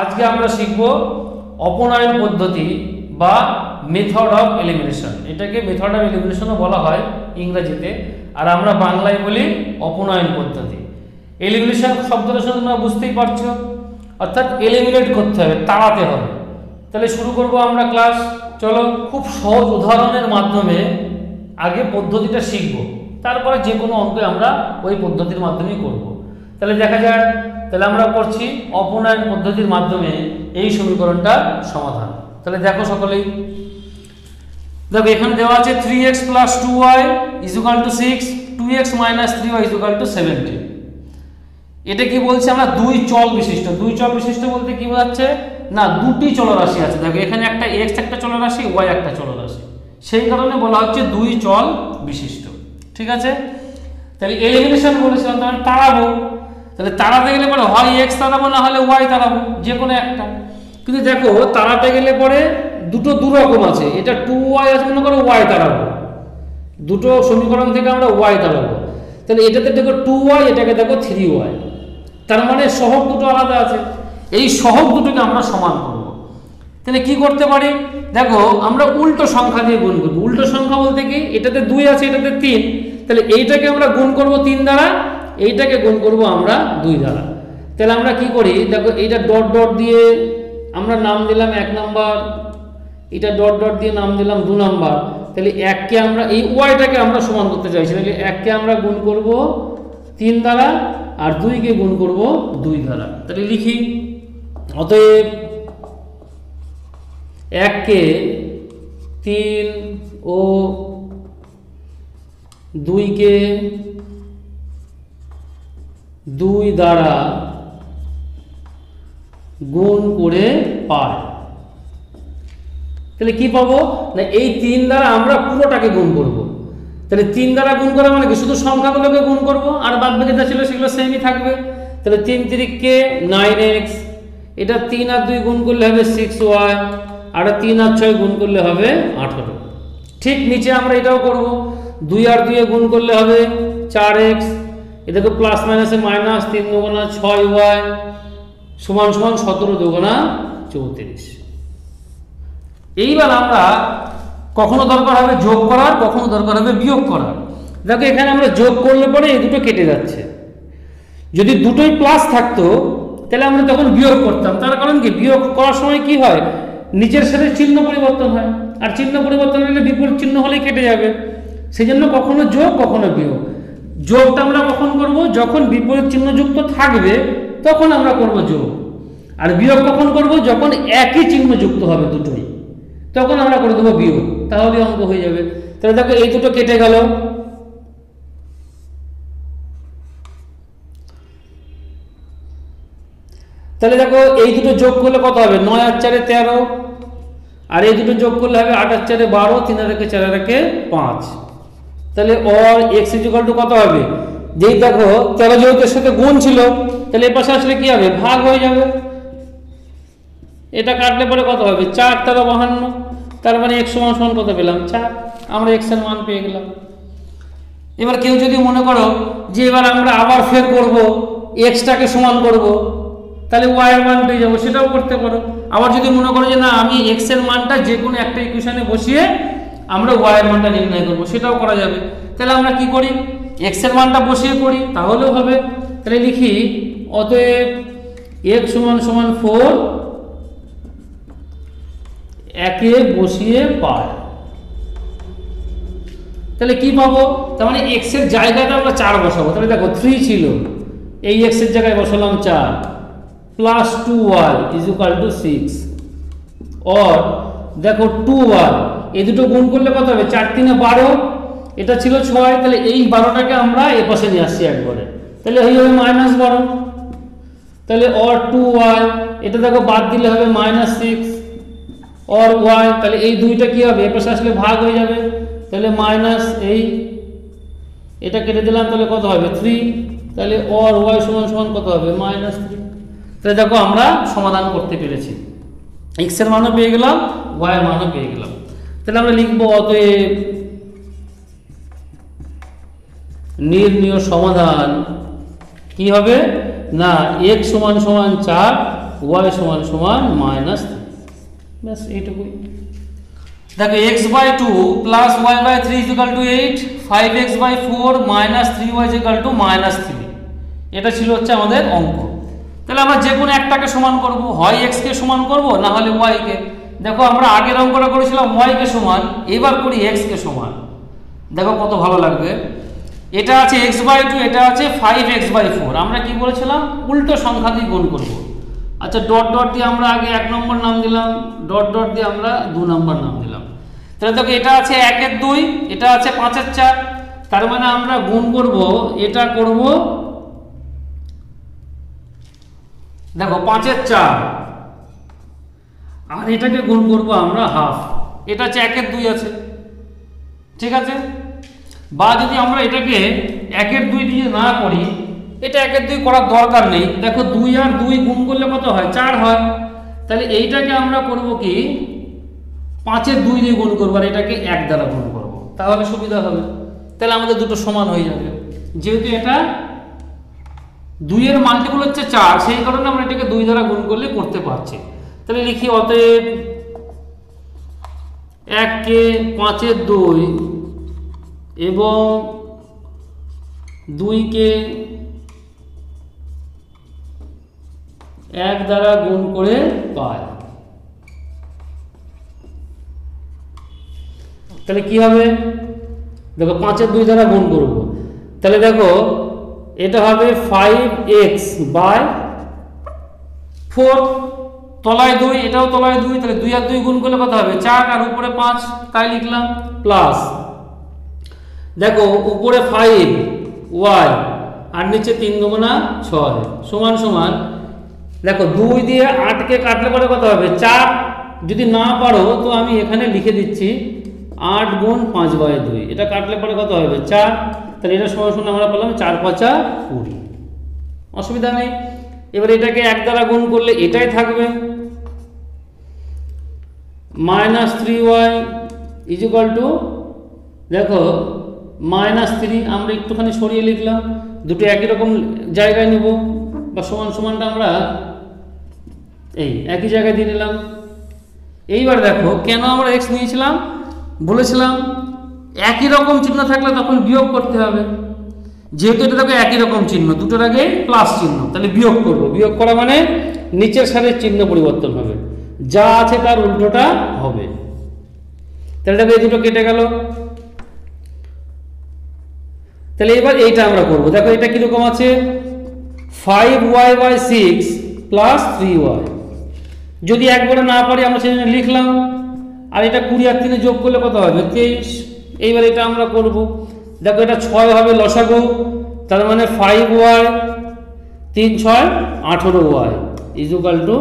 আজকে আমরা শিখব অপনয়ন পদ্ধতি বা মেথড অফ এলিমিনেশন। এটাকে মেথড অফ এলিমিনেশনও বলা হয় ইংরেজিতে, আর আমরা বাংলায় বলি অপনয়ন পদ্ধতি। এলিমিনেশন শব্দটা শুনে তোমরা বুঝতেই পারছো, অর্থাৎ এলিমিনেট করতে হবে, তাড়াতে হবে। তাহলে শুরু করব আমরা ক্লাস। চলো, খুব সহজ উদাহরণের মাধ্যমে আগে পদ্ধতিটা শিখব, তারপরে যে কোনো অঙ্কে আমরা ওই পদ্ধতির মাধ্যমেই করব। তাহলে দেখা যাক, তাহলে আমরা করছি অপনয়ন পদ্ধতির মাধ্যমে এই সমীকরণটার সমাধান। তাহলে দেখো সকলেই, দেখো এখানে দেওয়া আছে 3x + 2y = 6, 2x - 3y = 70। এটা কি বলছে, আমরা দুই চল বিশিষ্ট। দুই চল বিশিষ্ট বলতে কি বোঝাচ্ছে না, দুটি চলরাশি আছে। দেখো এখানে একটা x একটা চলরাশি, y একটা চলরাশি, সেই কারণে বলা হচ্ছে দুই চল বিশিষ্ট। ঠিক আছে, তাহলে এলিমিনেশন বলেছিলাম, তাহলে তাড়াবো। তাহলে তাড়াতে গেলে পরে হয় x তাড়াবো, না হলে y তাড়াবো, যে কোনো একটা। কিন্তু দেখো তাড়াতে গেলে পরে দুটো দুরকম আছে, এটা 2y আছে, মনে করো y তাড়াবো, দুটো সমীকরণ থেকে আমরা y তাড়াবো। তাহলে এটাতে দেখো 2y, এটাকে দেখো 3y, তার মানে সহগ দুটো আলাদা আছে। এই সহগ দুটোকে আমরা সমান করব। তাহলে কি করতে পারি, দেখো আমরা উল্টো সংখ্যা দিয়ে গুণ করব। উল্টো সংখ্যা বলতে কি, এটাতে 2 আছে, এটাতে 3, তাহলে এইটাকে আমরা গুণ করব 3 দ্বারা, এইটাকে গুণ করব আমরা 2 দ্বারা। তাহলে আমরা কি করি, দেখো এইটা ডট ডট দিয়ে আমরা নাম দিলাম 1 নাম্বার, এটা ডট ডট দিয়ে নাম দিলাম 2 নাম্বার। তাহলে 1কে আমরা, এই ওয়াইটাকে আমরা সমান করতে চাইছি, তাহলে 1কে আমরা গুণ করব 3 দ্বারা, আর 2কে গুণ করব 2 দ্বারা। তাহলে লিখি, অতএব 1কে 3 ও 2কে 2 দ্বারা গুণ করে পাই। তাহলে কি পাবো না, এই 3 দ্বারা আমরা পুরোটাকে গুণ করব। তাহলে 3 দ্বারা গুণ করা মানে কি, শুধু সংখ্যাগুলোকে গুণ করব, আর বাদ বাকি যা ছিল সেগুলো সেমই থাকবে। তাহলে 3 × 3 = 9x, এটা 3 আর 2 গুণ করলে হবে 6y, আর 3 আর 6 গুণ করলে হবে 18। ঠিক নিচে আমরা এটাও করব, 2 আর 2 গুণ করলে হবে 4x, এটাকে প্লাস মাইনাসে মাইনাস, 3 × 2 = 6y সমান সমান 17 × 2 = 34। এইবার আমরা কখনো দরকার হবে যোগ করার, কখনো দরকার হবে বিয়োগ করার। দেখো এখানে আমরা যোগ করলে পরে এই দুটো কেটে যাচ্ছে। যদি দুটোই প্লাস থাকতো তাহলে আমরা তখন বিয়োগ করতাম। তার কারণ কি, বিয়োগ করার সময় কি হয়, নিচের সাথে চিহ্ন পরিবর্তন হয়, আর চিহ্ন পরিবর্তন হলে বিপরীত চিহ্ন হলেই কেটে যাবে। সেই জন্য কখনো যোগ কখনো বিয়োগ। যোগটা আমরা কখন করব, যখন বিপরীত চিহ্ন যুক্ত থাকবে তখন আমরা করব যোগ। আর বিয়োগ কখন করব, যখন একই চিহ্ন যুক্ত হবে দুটোই, তখন আমরা করে দেবো বিয়োগ, তাহলে অঙ্ক হয়ে যাবে। তাহলে দেখো এই দুটো কেটে গেল। তাহলে দেখো এই দুটো যোগ করলে কত হবে, 9 আর 4 = 13, আর এই দুটো যোগ করলে হবে 8 আর 4 = 12, 3 আর 1 = 4 আর 1 = 5। তাহলে অর x = কত হবে, যেই দেখো 13 যেহেতু এর সাথে গুণ ছিল, তাহলে এর পাশে আসলে কি হবে, ভাগ হয়ে যাবে। এটা কাটলে পরে কত হবে, 4 × 13 = 52, তার মানে x সমান কত পেলাম, 4। আমরা x এর মান পেয়ে গেলাম। এবার কেউ যদি মনে করো যে এবার আমরা আবার ফের করব, x টাকে সমান করব, তাহলে y এর মান পেয়ে যাবো, সেটাও করতে পারো। আবার যদি মনে করো যে না, আমি x এর মানটা যে কোনো একটা ইকুয়েশনে বসিয়ে আমরা y এর মানটা নির্ণয় করব, সেটাও করা যাবে। তাহলে আমরা কি করি, x এর মানটা বসিয়ে করি, তাহলেও হবে। তাহলে লিখি, অতএব x = 4, একে বসিয়ে পাই। তাহলে কি পাবো, তার মানে x এর জায়গাটা আমরা 4 বসাবো। তাহলে দেখো 3 ছিল, এই x এর জায়গায় বসালাম 4, প্লাস 2y = 6, और দেখো 2y, এই দুটো গুণ করলে কত হবে, 4 × 3 = 12, এটা ছিল 6, তাহলে এই 12টাকে আমরা এই পাশে নিয়ে আসছি একবারে, তাহলে হয়ে যাবে -12। তাহলে और 2y, এটা দেখো বাদ দিলে হবে -6, और y, তাহলে এই দুইটা কি হবে, এই পাশে আসলে ভাগ হয়ে যাবে, তাহলে মাইনাস, এই এটা কেটে দিলাম, তাহলে কত হবে 3, তাহলে और y সমান কত হবে, -3। তাহলে দেখো আমরা সমাধান করতে পেরেছি, x এর মানও পেয়ে গেলাম, y এর মানও পেয়ে গেলাম। তাহলে আমরা লিখব, অতএব নির্ণীয় সমাধান কি হবে না, x = 4, ওয়াই সমান সমান মাইনাস 3। ব্যাস এইটুকুই। দেখো x/2 plus y/3 equal to 8, 5x/4 minus 3y equal to minus 3। এটা ছিল হচ্ছে আমাদের অঙ্ক। তাহলে আমরা যে কোনো একটাকে সমান করব, হয় x কে সমান করব না হলে y কে। দেখো আমরা আগের অঙ্কটা করেছিলাম y কে সমান, এবার করি x কে সমান। দেখো কত ভালো লাগবে। এটা আছে x/2, এটা আছে 5x/4। আমরা কি বলেছিলাম, উল্টো সংখ্যা দিয়ে গুণ করব। আচ্ছা, ডট ডট দিয়ে আমরা আগে 1 নম্বর নাম দিলাম, ডট ডট দিয়ে আমরা 2 নম্বর নাম দিলাম। তাহলে দেখো এটা আছে 1 এর 2, এটা আছে 5 এর 4। তার মানে আমরা গুণ করব, এটা করব দেখো 5 এর 4, আর এটাকে গুণ করব আমরা হাফ। এটা হচ্ছে 1 এর 2 আছে, ঠিক আছে। বা যদি আমরা এটাকে 1 এর 2 দিয়ে না করি, এটা 1 এর 2 করার দরকার নেই। দেখো 2 আর 2 গুণ করলে কত হয়, 4 হয়। তাহলে এইটাকে আমরা করব কি, 5 এর 2 দিয়ে গুণ করব, আর এটাকে 1 দ্বারা গুণ করব, তাহলে সুবিধা হবে। তাহলে আমাদের দুটো সমান হয়ে যাবে। যেহেতু এটা 2 এর মাল্টিপল হচ্ছে 4, সেই কারণে আমরা এটাকে 2 দ্বারা গুণ করলে করতে পারছি। তাহলে লিখি অতএব 1 কে 5 এর 2 এবং 2 কে 1 দ্বারা গুণ করে পাই। তাহলে কি হবে, দেখো 5 এর 2 দ্বারা গুণ করব। তাহলে দেখো এটা হবে 5x/4, তলায় 2, এটাও তলায় 2। তাহলে 2 আর 2 গুণ করলে কত হবে, 4, আর উপরে 5, তাই লিখলাম। প্লাস দেখো উপরে 5y আর নিচে 3 দুগুণা 6 সমান সমান, দেখো 2 দিয়ে 8 কে কাটলে পরে কত হবে, 4। যদি না পারো তো আমি এখানে লিখে দিচ্ছি 8 গুণ 5/2, এটা কাটলে পরে কত হবে, 4। তাহলে এটা সমান সমান আমরা পেলাম 4×5 20, অসুবিধা নেই। এবার এটাকে 1 দ্বারা গুণ করলে এটাই থাকবে, মাইনাস 3y ইকুয়াল টু, দেখো মাইনাস 3 আমরা একটুখানি সরিয়ে লিখলাম, দুটো একই রকম জায়গায় নেব, বা সমান সমানটা আমরা এই একই জায়গায় দিয়ে নিলাম। এইবার দেখো কেন আমরা x নিয়েছিলাম, বলেছিলাম একই রকম চিহ্ন থাকলে তখন বিয়োগ করতে হবে। যেহেতু এটা দেখো একই রকম চিহ্ন, দুটোর আগে প্লাস চিহ্ন, তাহলে বিয়োগ করব। বিয়োগ করা মানে নিচের সারির চিহ্ন পরিবর্তন হবে, যা আছে তার উল্টোটা হবে। তাহলে দেখো এই দুটো কেটে গেল। তাহলে এবার এইটা আমরা করব। দেখো এটা কিরকম আছে, 5y/6 প্লাস 3y। যদি একবারে না পারি আমরা সেজন্য লিখলাম, আর এটা 20 আর 3 যোগ করলে কত হবে, 23। এইবার এটা আমরা করব। দেখো এটা 6 হবে লসাগু, তার মানে 5y 3 6 18y ইকুয়াল টু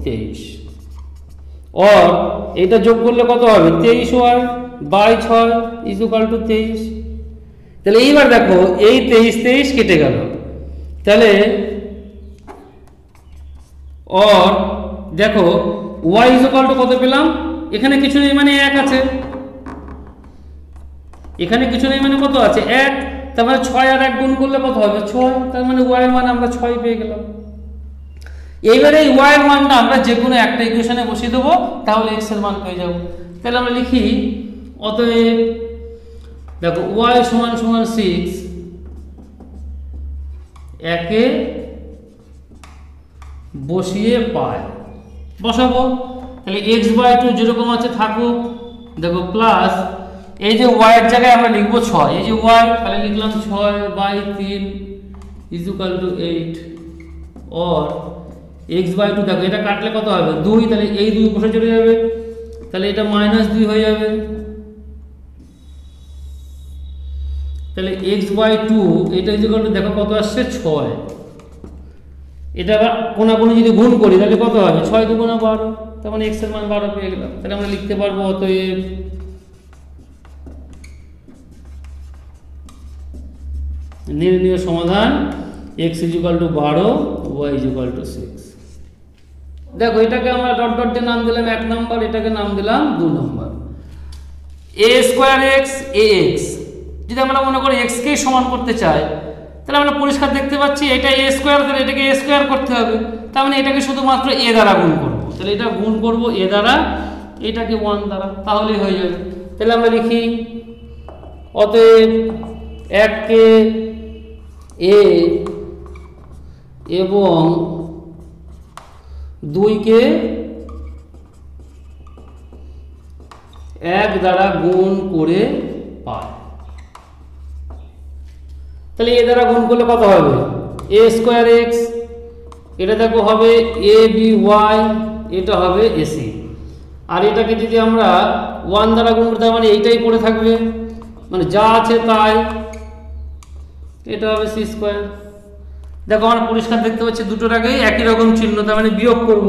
23। और এটা যোগ করলে কত হবে, 23y/6 ইকুয়াল টু 23। তাহলে এইবার দেখো এই 23 কেটে গেল। তাহলে और দেখো y ইকুয়াল টু কত পেলাম, এখানে কিছু নেই মানে 1 আছে, এখানে কিছু নেই মানে কত আছে, 1। তার মানে 6 আর 1 গুণ করলে কত হবে, 6। তার মানে y এর মান আমরা 6 পেয়ে গেলাম। এইবারে এই y এর মানটা আমরা যে কোনো একটা ইকুয়েশনে বসিয়ে দেবো, তাহলে x এর মান পেয়ে যাব। তাহলে আমরা লিখি অতএব দেখো y সমান সমান 6, একে বসিয়ে পাই, বসাবো। তাহলে x/2 যেরকম আছে থাকুক, দেখো প্লাস এই যে y এর জায়গায় আমরা লিখবো 6, এই যে y, তাহলে লিখলাম 6/3 ইকুয়াল টু 8। और x/2 দেখো এটা কাটলে কত হবে, 2। তাহলে এই 2 বসে চলে যাবে, তাহলে এটা -2 হয়ে যাবে। তাহলে x/2 এটা ইকুয়াল টু দেখো কত আসছে, 6। এটা কোনাকুনি যদি গুণ করি তাহলে কত হবে, 6 × 2 = 12। তার মানে x এর মান 12 পেয়ে গেলাম। তাহলে আমরা লিখতে পারবো অতএব নির্ণয় সমাধান x = 12, y = 6। দেখো এটাকে আমরা ডট ডট দিয়ে নাম দিলাম 1 নাম্বার, এটাকে নাম দিলাম 2 নাম্বার। a² x ax, যদি আমরা মনে করি x কে সমান করতে চাই, তাহলে আমরা পরিষ্কার দেখতে পাচ্ছি এটা এ স্কোয়ার, তাহলে এটাকে এ স্কোয়ার করতে হবে, তার মানে এটাকে শুধুমাত্র এ দ্বারা গুণ করবো, তাহলে এটা গুণ করব এ দ্বারা, এটাকে 1 দ্বারা, তাহলেই হয়ে যাবে। তাহলে আমরা লিখি অতএব 1 কে এ এবং 2 কে 1 দ্বারা গুণ করে পায়। তাহলে এ দ্বারা গুণ করলে কত হবে? এ স্কোয়ার এক্স, এটা দেখো হবে এ বি ওয়াই, এটা হবে এসি। আর এটাকে যদি আমরা 1 দ্বারা গুণ করতে, মানে এইটাই পড়ে থাকবে, মানে যা আছে তাই, এটা হবে সি স্কোয়ার। দেখো আমরা পরিষ্কার দেখতে পাচ্ছি দুটোর আগেই একই রকম চিহ্ন, তার মানে বিয়োগ করব,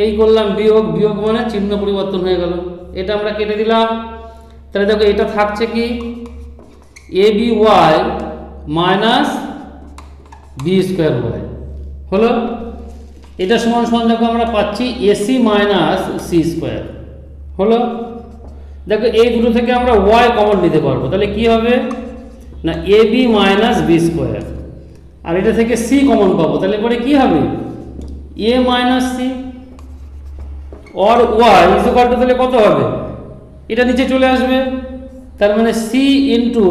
এই করলাম বিয়োগ, বিয়োগ মানে চিহ্ন পরিবর্তন হয়ে গেল, এটা আমরা কেটে দিলাম। তাহলে দেখো এটা থাকছে কি A B Y minus B square Y হলো, এটা সমান সমান দেখো আমরা পাচ্ছি এসি মাইনাস সি স্কোয়ার হলো। দেখো এই দুটো থেকে আমরা ওয়াই কমন নিতে পারবো, তাহলে কি হবে না A B minus B square, আর এটা থেকে সি কমন পাবো, তাহলে পরে কি হবে A minus C, or Y is equal to, তাহলে কত হবে এটা নিচে চলে আসবে, তার মানে C into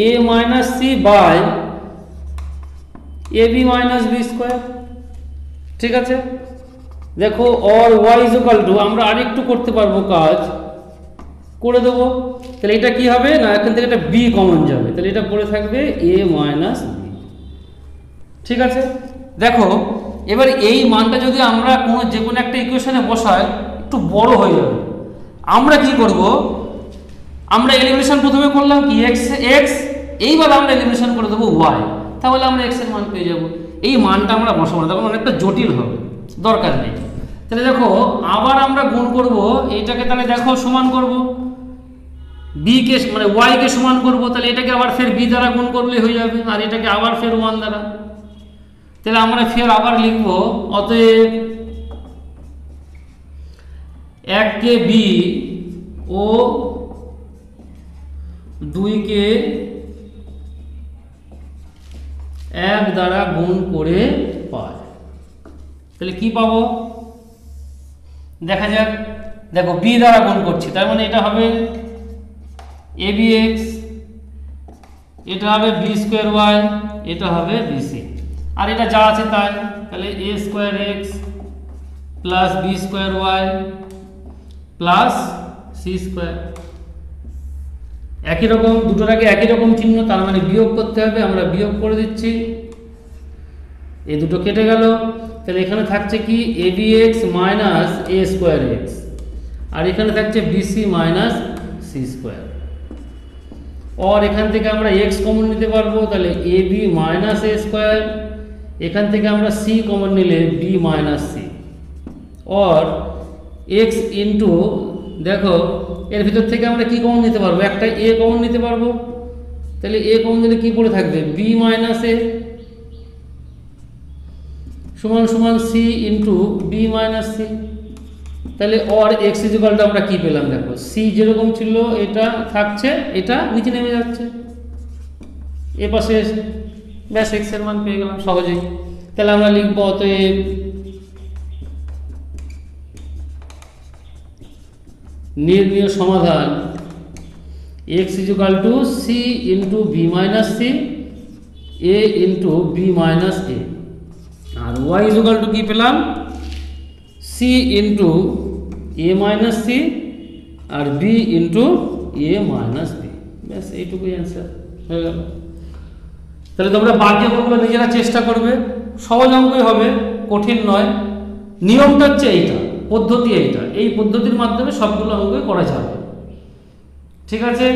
A minus C by A B minus B square. ঠিক আছে, দেখো or Y is equal to, আমরা আরেকটু করতে পারবো, কাজ করে দেবো, তাহলে এটা কি হবে না এখান থেকে একটা বি কমন যাবে, তাহলে এটা পড়ে থাকবে এ মাইনাস বি। ঠিক আছে, দেখো এবার এই মানটা যদি আমরা যে কোনো একটা ইকুয়েশনে বসাই একটু বড় হয়ে যাবে, আমরা কি করব, আমরা এলিমিনেশন প্রথমে করলাম কি এক্স এক্স, এইবার আমরা এলিমিনেশন করে দেবো ওয়াই, তাহলে আমরা এক্স এর মান পেয়ে যাব। এই মানটা আমরা বসাবো না, তখন অনেকটা জটিল হবে, দরকার নেই। তাহলে দেখো আবার আমরা গুণ করব এইটাকে, তাহলে দেখো সমান করব বি কে, মানে ওয়াই কে সমান করব, তাহলে এটাকে আবার ফের বি দ্বারা গুণ করলে হয়ে যাবে, আর এটাকে আবার ফের 1 দ্বারা, তাহলে আমরা ফের আবার লিখব অতএব 1 কে বি ও 2 কে 1 দ্বারা গুণ করে পায়। তাহলে কি পাবো দেখা যাক, দেখো বি দ্বারা গুণ করছি, তার মানে এটা হবে এ বি এক্স, এটা হবে বি স্কোয়ার ওয়াই, এটা হবে বিসি, আর এটা যা আছে তাই, তাহলে A square X plus B square Y plus C square. একই রকম, দুটোর আগে একই রকম চিহ্ন, তার মানে বিয়োগ করতে হবে, আমরা বিয়োগ করে দিচ্ছি, এই দুটো কেটে গেল, তাহলে এখানে থাকছে কি A B x minus A square x, আর এখানে থাকছে বিসি মাইনাস সি স্কোয়ার, और এখান থেকে আমরা x কমন নিতে পারবো, তাহলে এ বি মাইনাস এ স্কোয়ার, এখান থেকে আমরা c কমন নিলে b মাইনাস সি, और x ইন্টু দেখো এর ভিতর থেকে আমরা কি কমন নিতে পারবো, একটা a কমন নিতে পারবো, তাহলে a কমন নিলে কি পড়ে থাকবে b মাইনাস এ সমান সমান c into b minus c, তাহলে और x ইকুয়াল টু আমরা কি পেলাম, দেখো c যেরকম ছিল এটা থাকছে, এটা নিচে নেমে যাচ্ছে এ পাশে, ব্যাস x এর মান পেয়ে গেলাম সহজেই। তাহলে আমরা লিখব অতএব নির্ণীয় সমাধান x equal to c into b minus c a into b minus a, আর y ইকুয়াল টু কি পেলাম c into a minus c আর b into a minus b, ব্যাস এইটুকুই অ্যান্সার হয়ে গেল। তাহলে তোমরা বাকি অঙ্কগুলো নিজেরা চেষ্টা করবে, সহজ অঙ্কই হবে, কঠিন নয়, নিয়মটা হচ্ছে এইটা, পদ্ধতি এইটা, এই পদ্ধতির মাধ্যমে সবগুলো অঙ্কই করা যাবে। ঠিক আছে।